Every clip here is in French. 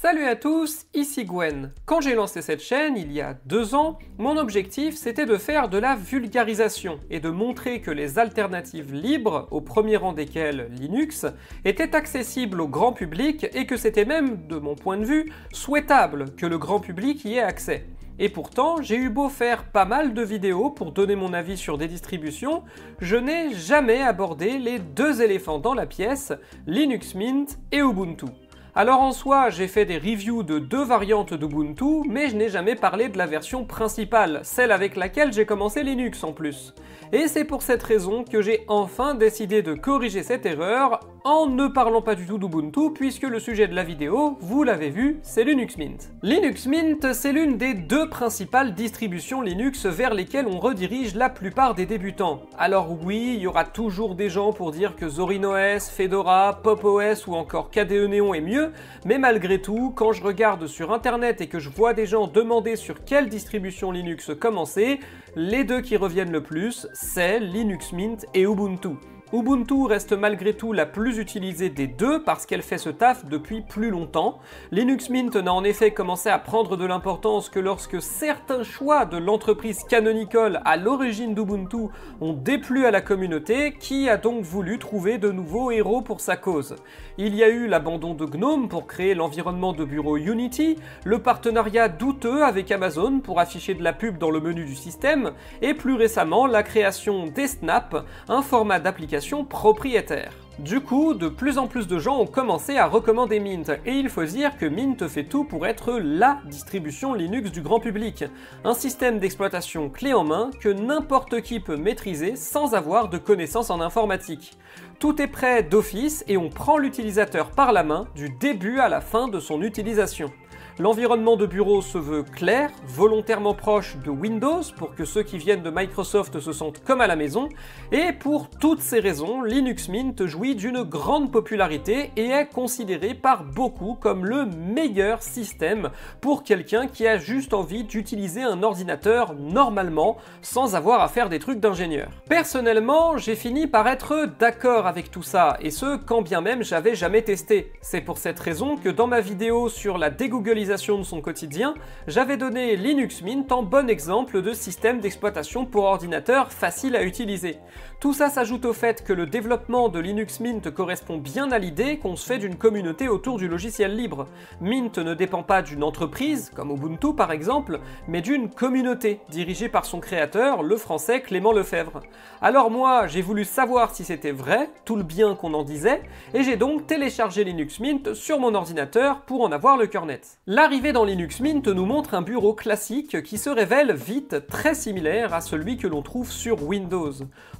Salut à tous, ici Gwen. Quand j'ai lancé cette chaîne, il y a 2 ans, mon objectif c'était de faire de la vulgarisation et de montrer que les alternatives libres, au premier rang desquelles Linux, étaient accessibles au grand public et que c'était même, de mon point de vue, souhaitable que le grand public y ait accès. Et pourtant, j'ai eu beau faire pas mal de vidéos pour donner mon avis sur des distributions, je n'ai jamais abordé les 2 éléphants dans la pièce, Linux Mint et Ubuntu. Alors en soi, j'ai fait des reviews de 2 variantes d'Ubuntu, mais je n'ai jamais parlé de la version principale, celle avec laquelle j'ai commencé Linux en plus. Et c'est pour cette raison que j'ai enfin décidé de corriger cette erreur en ne parlant pas du tout d'Ubuntu, puisque le sujet de la vidéo, vous l'avez vu, c'est Linux Mint. Linux Mint, c'est l'une des 2 principales distributions Linux vers lesquelles on redirige la plupart des débutants. Alors oui, il y aura toujours des gens pour dire que Zorin OS, Fedora, Pop OS ou encore KDE Neon est mieux, mais malgré tout, quand je regarde sur internet et que je vois des gens demander sur quelle distribution Linux commencer, les 2 qui reviennent le plus, c'est Linux Mint et Ubuntu. Ubuntu reste malgré tout la plus utilisée des 2 parce qu'elle fait ce taf depuis plus longtemps. Linux Mint n'a en effet commencé à prendre de l'importance que lorsque certains choix de l'entreprise Canonical à l'origine d'Ubuntu ont déplu à la communauté, qui a donc voulu trouver de nouveaux héros pour sa cause. Il y a eu l'abandon de GNOME pour créer l'environnement de bureau Unity, le partenariat douteux avec Amazon pour afficher de la pub dans le menu du système, et plus récemment la création d'eSnap, un format d'application propriétaire. Du coup, de plus en plus de gens ont commencé à recommander Mint, et il faut dire que Mint fait tout pour être LA distribution Linux du grand public, un système d'exploitation clé en main que n'importe qui peut maîtriser sans avoir de connaissances en informatique. Tout est prêt d'office et on prend l'utilisateur par la main du début à la fin de son utilisation. L'environnement de bureau se veut clair, volontairement proche de Windows pour que ceux qui viennent de Microsoft se sentent comme à la maison, et pour toutes ces raisons, Linux Mint jouit d'une grande popularité et est considéré par beaucoup comme le meilleur système pour quelqu'un qui a juste envie d'utiliser un ordinateur normalement sans avoir à faire des trucs d'ingénieur. Personnellement, j'ai fini par être d'accord avec tout ça, et ce quand bien même j'avais jamais testé. C'est pour cette raison que dans ma vidéo sur la dégooglisation de son quotidien, j'avais donné Linux Mint en bon exemple de système d'exploitation pour ordinateur facile à utiliser. Tout ça s'ajoute au fait que le développement de Linux Mint correspond bien à l'idée qu'on se fait d'une communauté autour du logiciel libre. Mint ne dépend pas d'une entreprise, comme Ubuntu par exemple, mais d'une communauté, dirigée par son créateur, le français Clément Lefebvre. Alors moi, j'ai voulu savoir si c'était vrai, tout le bien qu'on en disait, et j'ai donc téléchargé Linux Mint sur mon ordinateur pour en avoir le cœur net. L'arrivée dans Linux Mint nous montre un bureau classique qui se révèle vite très similaire à celui que l'on trouve sur Windows.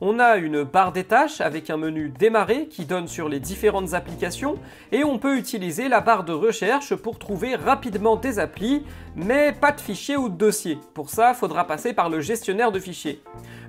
On a une barre des tâches avec un menu démarrer qui donne sur les différentes applications, et on peut utiliser la barre de recherche pour trouver rapidement des applis, mais pas de fichiers ou de dossiers. Pour ça, faudra passer par le gestionnaire de fichiers.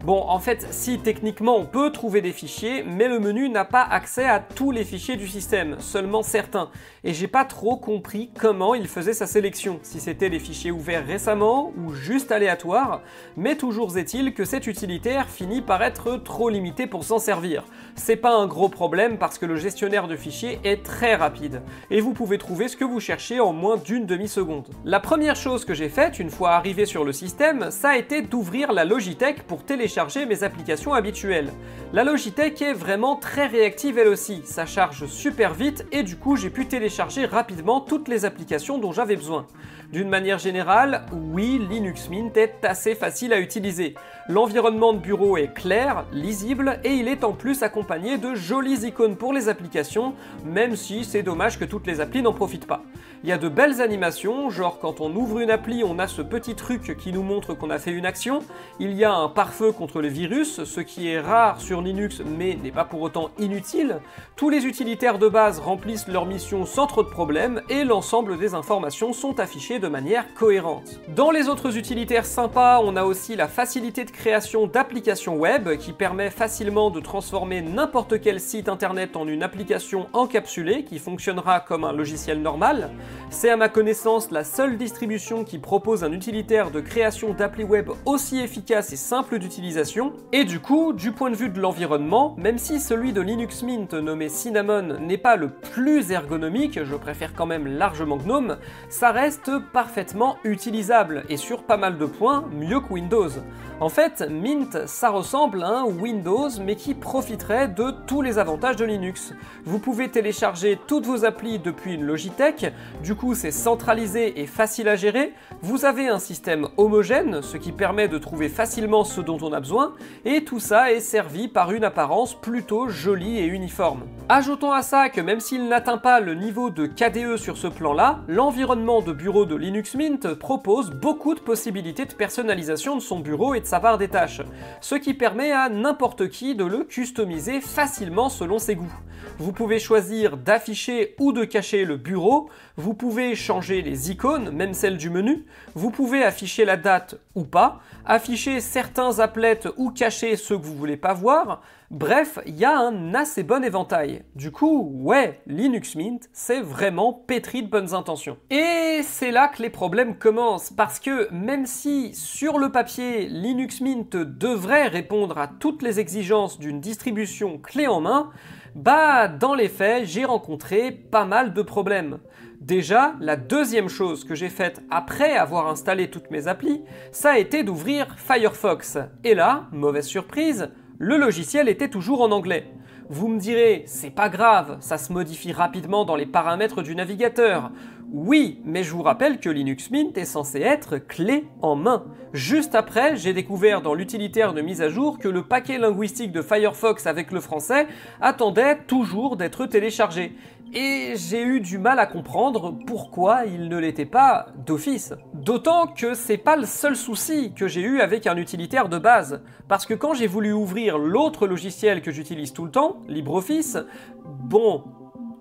Bon, en fait, si techniquement on peut trouver des fichiers, mais le menu n'a pas accès à tous les fichiers du système, seulement certains. Et j'ai pas trop compris comment il faisait sa sélection, si c'était des fichiers ouverts récemment ou juste aléatoires, mais toujours est-il que cet utilitaire finit par être trop limité pour s'en servir. C'est pas un gros problème parce que le gestionnaire de fichiers est très rapide, et vous pouvez trouver ce que vous cherchez en moins d'une demi-seconde. La première chose que j'ai faite une fois arrivé sur le système, ça a été d'ouvrir la Logitech pour télécharger mes applications habituelles. La Logitech est vraiment très réactive elle aussi, ça charge super vite et du coup j'ai pu télécharger rapidement toutes les applications dont j'avais besoin. D'une manière générale, oui, Linux Mint est assez facile à utiliser. L'environnement de bureau est clair, lisible et il est en plus accompagné de jolies icônes pour les applications, même si c'est dommage que toutes les applis n'en profitent pas. Il y a de belles animations, genre quand on ouvre une appli, on a ce petit truc qui nous montre qu'on a fait une action. Il y a un pare-feu contre les virus, ce qui est rare sur Linux mais n'est pas pour autant inutile. Tous les utilitaires de base remplissent leur mission sans trop de problèmes et l'ensemble des informations sont affichées de manière cohérente. Dans les autres utilitaires sympas, on a aussi la facilité de création d'applications web qui permet facilement de transformer n'importe quel site internet en une application encapsulée qui fonctionnera comme un logiciel normal. C'est à ma connaissance la seule distribution qui propose un utilitaire de création d'appli web aussi efficace et simple d'utilisation, et du coup, du point de vue de l'environnement, même si celui de Linux Mint nommé Cinnamon n'est pas le plus ergonomique, je préfère quand même largement GNOME, ça reste parfaitement utilisable, et sur pas mal de points, mieux que Windows. En fait, Mint, ça ressemble à un Windows, mais qui profiterait de tous les avantages de Linux. Vous pouvez télécharger toutes vos applis depuis une Logitech, du coup c'est centralisé et facile à gérer, vous avez un système homogène, ce qui permet de trouver facilement ce dont on a besoin, et tout ça est servi par une apparence plutôt jolie et uniforme. Ajoutons à ça que même s'il n'atteint pas le niveau de KDE sur ce plan-là, l'environnement de bureau de Linux Mint propose beaucoup de possibilités de personnalisation de son bureau et de sa barre des tâches, ce qui permet à n'importe qui de le customiser facilement selon ses goûts. Vous pouvez choisir d'afficher ou de cacher le bureau, vous pouvez changer les icônes, même celles du menu, vous pouvez afficher la date ou pas, afficher certains applets ou cacher ceux que vous voulez pas voir, bref, il y a un assez bon éventail. Du coup, ouais, Linux Mint, c'est vraiment pétri de bonnes intentions. Et c'est là que les problèmes commencent, parce que même si, sur le papier, Linux Mint devrait répondre à toutes les exigences d'une distribution clé en main, bah, dans les faits, j'ai rencontré pas mal de problèmes. Déjà, la deuxième chose que j'ai faite après avoir installé toutes mes applis, ça a été d'ouvrir Firefox. Et là, mauvaise surprise, le logiciel était toujours en anglais. Vous me direz, c'est pas grave, ça se modifie rapidement dans les paramètres du navigateur. Oui, mais je vous rappelle que Linux Mint est censé être clé en main. Juste après, j'ai découvert dans l'utilitaire de mise à jour que le paquet linguistique de Firefox avec le français attendait toujours d'être téléchargé. Et j'ai eu du mal à comprendre pourquoi il ne l'était pas d'office. D'autant que c'est pas le seul souci que j'ai eu avec un utilitaire de base, parce que quand j'ai voulu ouvrir l'autre logiciel que j'utilise tout le temps, LibreOffice, bon,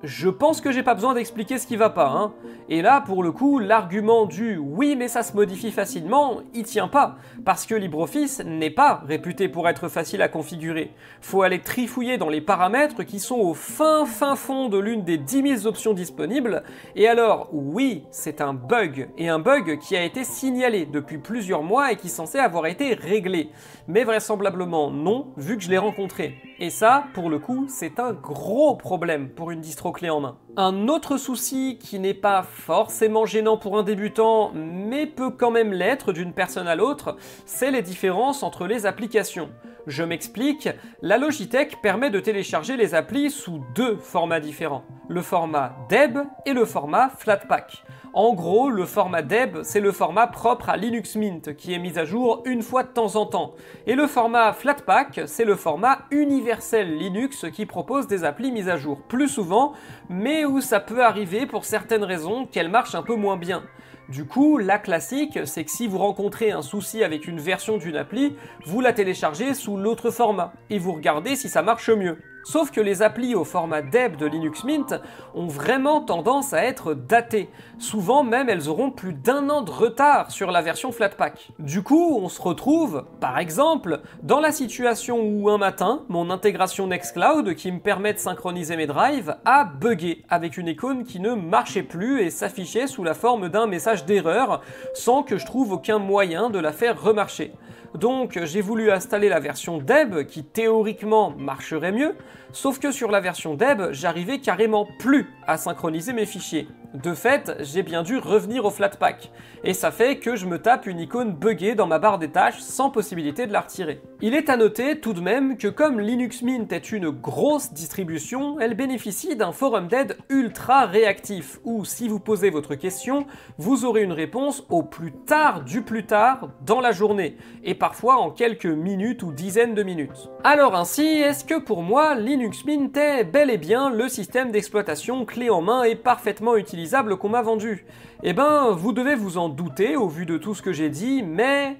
je pense que j'ai pas besoin d'expliquer ce qui va pas, hein. Et là, pour le coup, l'argument du « oui, mais ça se modifie facilement », il tient pas, parce que LibreOffice n'est pas réputé pour être facile à configurer. Faut aller trifouiller dans les paramètres qui sont au fin fond de l'une des 10 000 options disponibles, et alors, oui, c'est un bug, et un bug qui a été signalé depuis plusieurs mois et qui est censé avoir été réglé. Mais vraisemblablement non, vu que je l'ai rencontré. Et ça, pour le coup, c'est un gros problème pour une distro clé en main. Un autre souci qui n'est pas forcément gênant pour un débutant, mais peut quand même l'être d'une personne à l'autre, c'est les différences entre les applications. Je m'explique, la Logitech permet de télécharger les applis sous deux formats différents, le format DEB et le format Flatpak. En gros, le format DEB, c'est le format propre à Linux Mint, qui est mis à jour une fois de temps en temps. Et le format Flatpak, c'est le format universel Linux qui propose des applis mises à jour plus souvent, mais où ça peut arriver pour certaines raisons qu'elles marchent un peu moins bien. Du coup, la classique, c'est que si vous rencontrez un souci avec une version d'une appli, vous la téléchargez sous l'autre format, et vous regardez si ça marche mieux. Sauf que les applis au format DEB de Linux Mint ont vraiment tendance à être datées. Souvent même, elles auront plus d'1 an de retard sur la version Flatpak. Du coup, on se retrouve, par exemple, dans la situation où un matin, mon intégration Nextcloud, qui me permet de synchroniser mes drives, a bugué avec une icône qui ne marchait plus et s'affichait sous la forme d'un message d'erreur, sans que je trouve aucun moyen de la faire remarcher. Donc j'ai voulu installer la version DEB qui théoriquement marcherait mieux, sauf que sur la version DEB, j'arrivais carrément plus à synchroniser mes fichiers. De fait, j'ai bien dû revenir au Flatpak, et ça fait que je me tape une icône buggée dans ma barre des tâches sans possibilité de la retirer. Il est à noter tout de même que comme Linux Mint est une grosse distribution, elle bénéficie d'un forum d'aide ultra réactif, où si vous posez votre question, vous aurez une réponse au plus tard du plus tard dans la journée, et parfois en quelques minutes ou dizaines de minutes. Alors ainsi, est-ce que pour moi, Linux Mint est bel et bien le système d'exploitation clé en main et parfaitement utilisable qu'on m'a vendu? Eh ben, vous devez vous en douter au vu de tout ce que j'ai dit, mais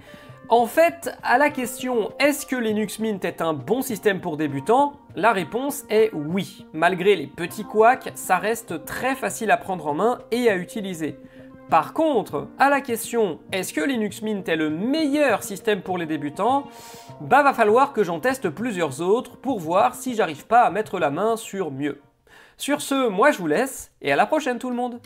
en fait, à la question « Est-ce que Linux Mint est un bon système pour débutants ?», la réponse est oui. Malgré les petits couacs, ça reste très facile à prendre en main et à utiliser. Par contre, à la question « Est-ce que Linux Mint est le meilleur système pour les débutants ?», bah va falloir que j'en teste plusieurs autres pour voir si j'arrive pas à mettre la main sur mieux. Sur ce, moi je vous laisse, et à la prochaine tout le monde!